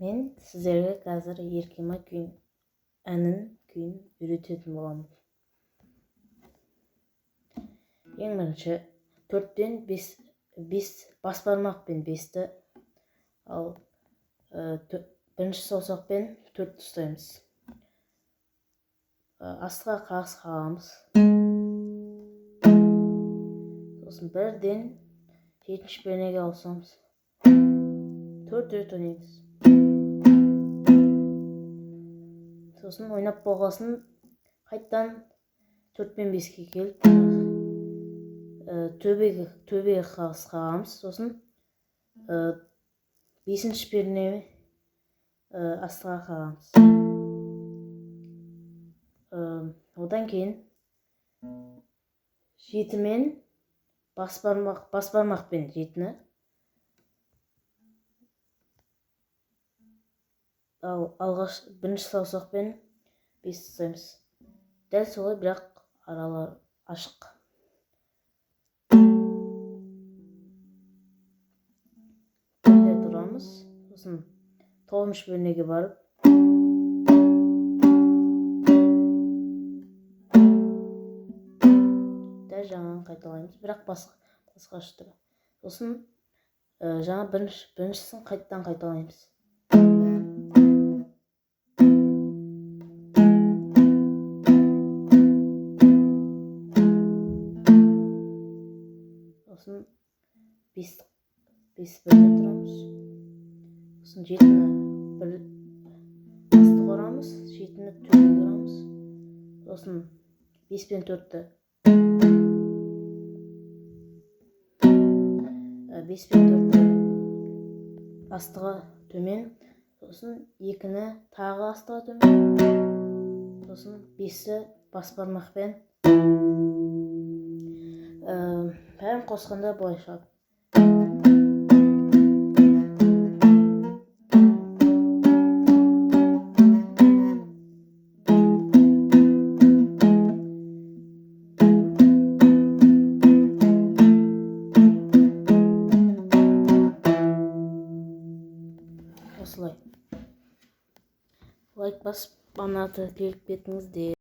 Мен сіздерге қазір еркема әнін үйрететін боламын. Ең бірінші 4-тен 5 бас бармақпен 5-ті, ал бірінші саусақпен 4-ті ұстаймыз. Астыға қағыс қағамыз. Сосын 1-ден 7-ші пернеге ауысамыз. 4 рет ойнаймыз. Сосын ойнап болғасын қайттан 4-пен 5-ке келіп, төбеге қағыс қағамыз. Сосын 5-ші пернеге астыға қағамыз. Одан кейін 7-мен бас бармақпен 7-ні, ал алғаш бірінші саусақпен 5 ұстаймыз. Дәл солай, бірақ аралар ашық. Тұрамыз. Сосын 9-ші пернеге барып, дәл жаңаны қайталаймыз, бірақ басқаша түрі. Сосын жаңа біріншісін қайттан қайталаймыз. Сосын 5 бірге тұрамыз. Сосын 7-ні астыға орамыз, 7-ні төбеге орамыз. Сосын 5-пен 4-ті 5-пен 4-ті астыға төмен, сосын 2-ні тағы астыға төмен, сосын 5-ті бас бармақпен, бәрін қосқанда былай шығады. Осылай. Лайк басып, ана кликіп кетіңіздер.